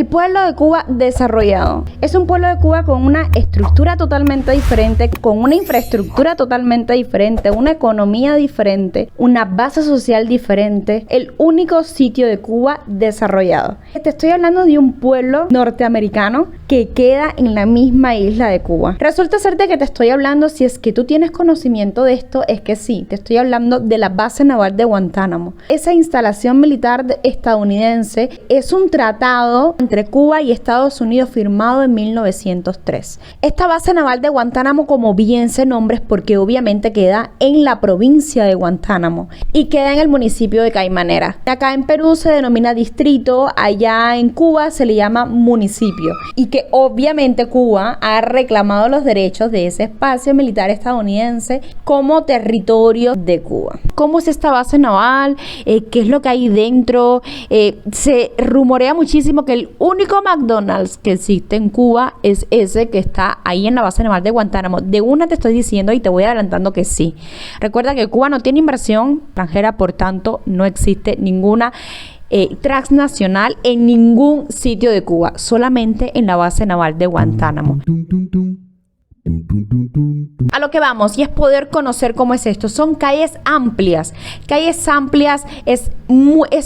pueblo de Cuba desarrollado es un pueblo de Cuba con una estructura totalmente diferente, con una infraestructura totalmente diferente, una economía diferente, una base social diferente, el único sitio de Cuba desarrollado. Te estoy hablando de un pueblo norteamericano que queda en la misma isla de Cuba. Resulta ser de que te estoy hablando, si es que tú tienes conocimiento de esto, es que sí, te estoy hablando de la base naval de Guantánamo. Esa instalación militar estadounidense es un tratado entre Cuba y Estados Unidos firmado en 1903. Esta base naval de Guantánamo, como bien se nombra, es porque obviamente queda en la provincia de Guantánamo y queda en el municipio de Caimanera. Acá en Perú se denomina distrito, allá en Cuba se le llama municipio, y que obviamente Cuba ha reclamado los derechos de ese espacio militar estadounidense como territorio de Cuba. ¿Cómo es esta base naval? ¿Qué es lo que hay dentro? Se rumorea muchísimo que el único McDonald's que existe en Cuba es ese que está ahí en la base naval de Guantánamo. De una te estoy diciendo y te voy adelantando que sí. Recuerda que Cuba no tiene inversión extranjera, por tanto no existe ninguna transnacional en ningún sitio de Cuba, solamente en la base naval de Guantánamo. A lo que vamos, y es poder conocer cómo es esto. Son calles amplias. Calles amplias es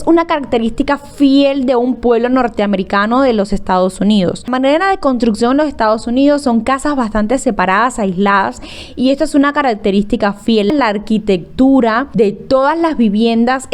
una característica fiel de un pueblo norteamericano de los Estados Unidos. La manera de construcción en los Estados Unidos son casas bastante separadas, aisladas, y esto es una característica fiel. La arquitectura de todas las viviendas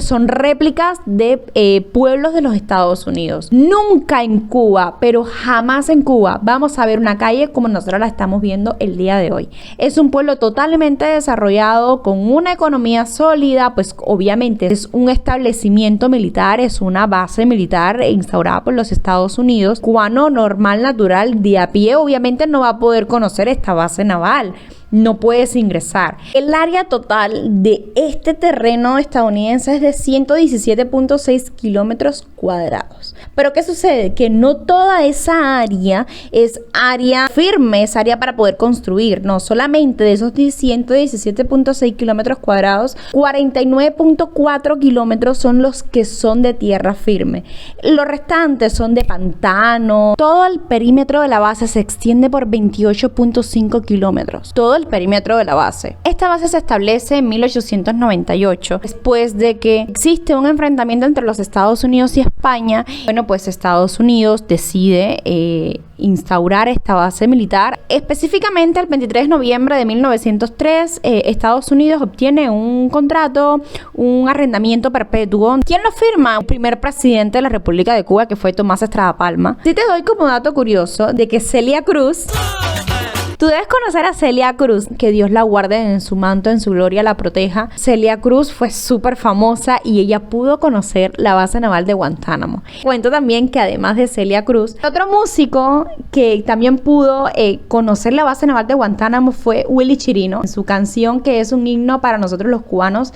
son réplicas de pueblos de los Estados Unidos. Nunca en Cuba, pero jamás en Cuba, vamos a ver una calle como nosotros la estamos viendo el día de hoy. Es un pueblo totalmente desarrollado, con una economía sólida, pues obviamente es un establecimiento militar, es una base militar instaurada por los Estados Unidos. Cubano normal, natural, de a pie, obviamente no va a poder conocer esta base naval. No puedes ingresar. El área total de este terreno estadounidense es de 117.6 kilómetros cuadrados. Pero ¿qué sucede? Que no toda esa área es área firme, es área para poder construir. No, solamente de esos 117.6 kilómetros cuadrados, 49.4 kilómetros son los que son de tierra firme. Los restantes son de pantano. Todo el perímetro de la base se extiende por 28.5 kilómetros. Todo el perímetro de la base. Esta base se establece en 1898, después de que existe un enfrentamiento entre los Estados Unidos y España. Bueno, pues Estados Unidos decide instaurar esta base militar. Específicamente el 23 de noviembre de 1903, Estados Unidos obtiene un contrato, un arrendamiento perpetuo. ¿Quién lo firma? El primer presidente de la República de Cuba, que fue Tomás Estrada Palma. Sí te doy como dato curioso de que Celia Cruz... Tú debes conocer a Celia Cruz, que Dios la guarde en su manto, en su gloria, la proteja. Celia Cruz fue súper famosa y ella pudo conocer la base naval de Guantánamo. Cuento también que además de Celia Cruz, otro músico que también pudo conocer la base naval de Guantánamo fue Willy Chirino, en su canción que es un himno para nosotros los cubanos.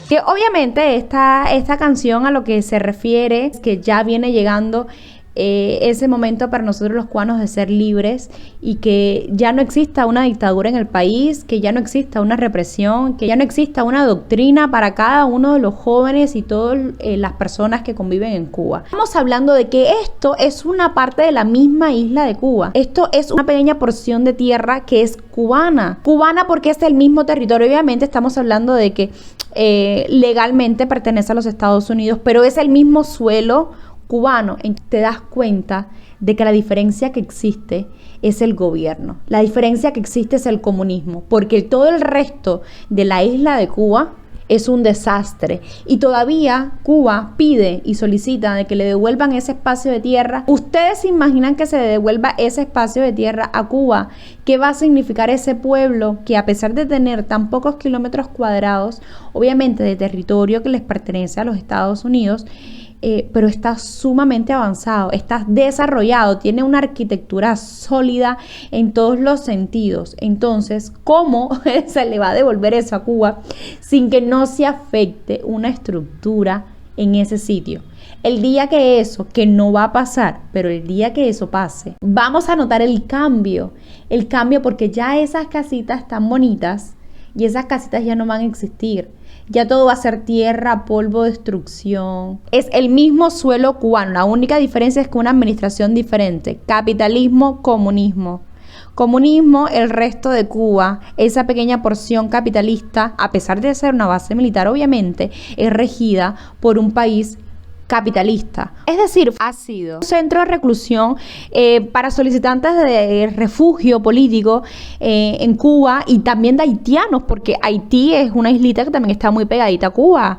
Que obviamente esta canción a lo que se refiere es que ya viene llegando ese momento para nosotros los cubanos de ser libres y que ya no exista una dictadura en el país, que ya no exista una represión, que ya no exista una doctrina para cada uno de los jóvenes y todas las personas que conviven en Cuba. Estamos hablando de que esto es una parte de la misma isla de Cuba. Esto es una pequeña porción de tierra que es cubana. Cubana porque es el mismo territorio. Obviamente estamos hablando de que legalmente pertenece a los Estados Unidos, pero es el mismo suelo cubano. Te das cuenta de que la diferencia que existe es el gobierno. La diferencia que existe es el comunismo, porque todo el resto de la isla de Cuba es un desastre y todavía Cuba pide y solicita de que le devuelvan ese espacio de tierra. ¿Ustedes se imaginan que se le devuelva ese espacio de tierra a Cuba? ¿Qué va a significar ese pueblo que, a pesar de tener tan pocos kilómetros cuadrados, obviamente de territorio que les pertenece a los Estados Unidos, pero está sumamente avanzado, está desarrollado, tiene una arquitectura sólida en todos los sentidos? Entonces, ¿cómo se le va a devolver eso a Cuba sin que no se afecte una estructura en ese sitio? El día que eso, que no va a pasar, pero el día que eso pase, vamos a notar el cambio porque ya esas casitas están bonitas y esas casitas ya no van a existir. ya todo va a ser tierra, polvo, destrucción. Es el mismo suelo cubano, la única diferencia es que una administración diferente, capitalismo, comunismo. Comunismo, el resto de Cuba, esa pequeña porción capitalista, a pesar de ser una base militar, obviamente, es regida por un país capitalista. Es decir, ha sido un centro de reclusión para solicitantes de refugio político en Cuba y también de haitianos, porque Haití es una islita que también está muy pegadita a Cuba.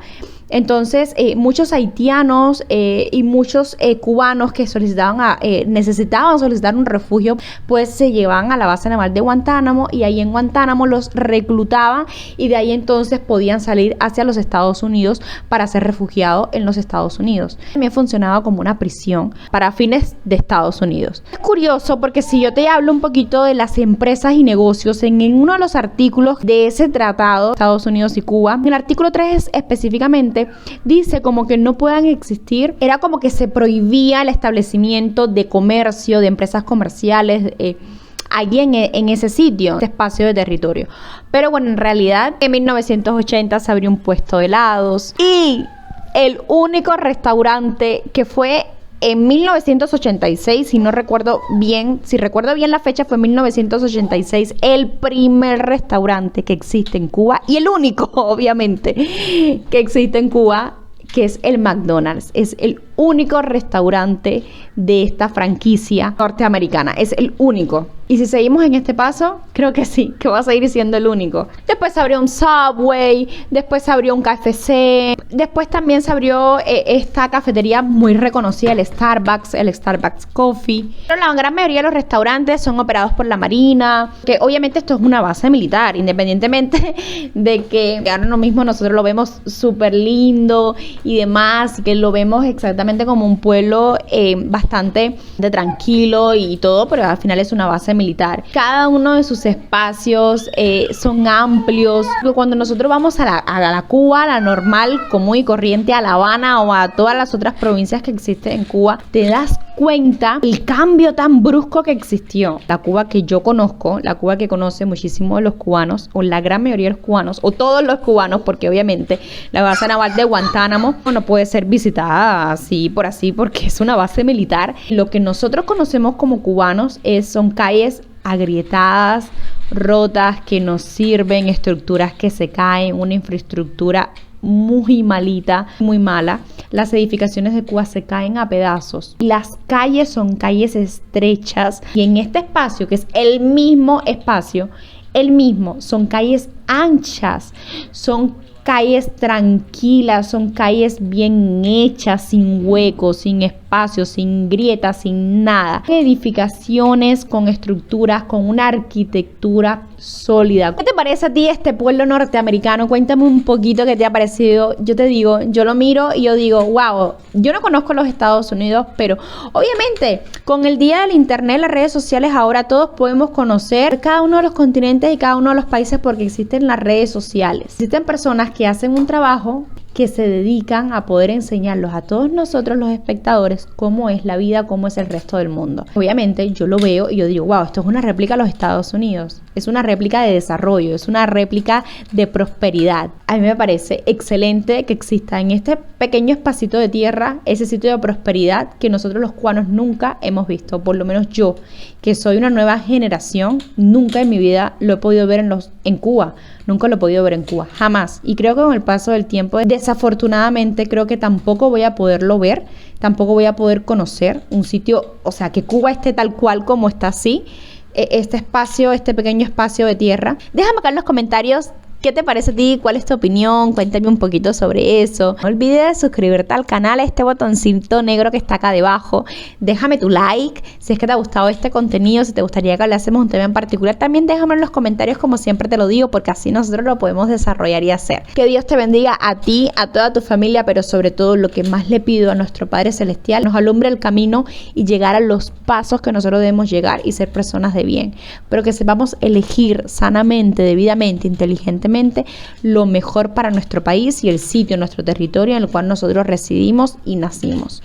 Entonces, muchos haitianos y muchos cubanos que necesitaban solicitar un refugio, pues se llevaban a la base naval de Guantánamo y ahí en Guantánamo los reclutaban y de ahí entonces podían salir hacia los Estados Unidos para ser refugiados en los Estados Unidos. También funcionaba como una prisión para fines de Estados Unidos. Es curioso porque si yo te hablo un poquito de las empresas y negocios, en uno de los artículos de ese tratado, Estados Unidos y Cuba, en el artículo 3 específicamente, dice como que no puedan existir, era como que se prohibía el establecimiento de comercio, de empresas comerciales allí en ese sitio, este espacio de territorio. Pero bueno, en realidad en 1980 se abrió un puesto de helados y el único restaurante que fue en 1986, si recuerdo bien la fecha, fue en 1986, el primer restaurante que existe en Cuba y el único, obviamente, que existe en Cuba, que es el McDonald's. Es el único restaurante de esta franquicia norteamericana. Es el único. Y si seguimos en este paso, creo que sí, que va a seguir siendo el único. Después se abrió un Subway, después se abrió un KFC, después también se abrió esta cafetería muy reconocida, el Starbucks Coffee. Pero la gran mayoría de los restaurantes son operados por la Marina, que obviamente esto es una base militar, independientemente de que ahora mismo nosotros lo vemos súper lindo y demás, que lo vemos exactamente como un pueblo bastante tranquilo y todo, pero al final es una base militar. Cada uno de sus espacios son amplios. Cuando nosotros vamos a la Cuba, la normal, común y corriente, a La Habana o a todas las otras provincias que existen en Cuba, te das cuenta el cambio tan brusco que existió. La Cuba que yo conozco, la Cuba que conoce muchísimo de los cubanos, o la gran mayoría de los cubanos, o todos los cubanos, porque obviamente la base naval de Guantánamo no puede ser visitada así, porque es una base militar. Lo que nosotros conocemos como cubanos son calles agrietadas, rotas, que no sirven, estructuras que se caen, una infraestructura muy malita, muy mala. Las edificaciones de Cuba se caen a pedazos. Las calles son calles estrechas y en este espacio, que es el mismo espacio, son calles anchas, son calles tranquilas, son calles bien hechas, sin huecos, sin espacios, sin grietas, sin nada. Edificaciones con estructuras, con una arquitectura sólida. ¿Qué te parece a ti este pueblo norteamericano? Cuéntame un poquito qué te ha parecido. Yo te digo, yo lo miro y yo digo, wow, yo no conozco los Estados Unidos, pero obviamente con el día del internet, las redes sociales, ahora todos podemos conocer cada uno de los continentes y cada uno de los países porque existen las redes sociales. Existen personas que hacen un trabajo que se dedican a poder enseñarlos a todos nosotros los espectadores cómo es la vida, cómo es el resto del mundo. Obviamente yo lo veo y yo digo, wow, esto es una réplica de los Estados Unidos, es una réplica de desarrollo, es una réplica de prosperidad. A mí me parece excelente que exista en este pequeño espacito de tierra ese sitio de prosperidad que nosotros los cubanos nunca hemos visto, por lo menos yo, que soy una nueva generación, nunca en mi vida lo he podido ver en Cuba. Nunca lo he podido ver en Cuba, jamás. Y creo que con el paso del tiempo, desafortunadamente, creo que tampoco voy a poderlo ver, tampoco voy a poder conocer un sitio, o sea, que Cuba esté tal cual como está así, este espacio, este pequeño espacio de tierra. Déjame acá en los comentarios ¿qué te parece a ti? ¿Cuál es tu opinión? Cuéntame un poquito sobre eso. No olvides suscribirte al canal, este botoncito negro que está acá debajo. Déjame tu like si es que te ha gustado este contenido, si te gustaría que hablásemos un tema en particular. También déjame en los comentarios, como siempre te lo digo, porque así nosotros lo podemos desarrollar y hacer. Que Dios te bendiga a ti, a toda tu familia, pero sobre todo lo que más le pido a nuestro Padre Celestial, nos alumbre el camino y llegar a los pasos que nosotros debemos llegar y ser personas de bien. Pero que sepamos elegir sanamente, debidamente, inteligentemente lo mejor para nuestro país y el sitio, nuestro territorio en el cual nosotros residimos y nacimos.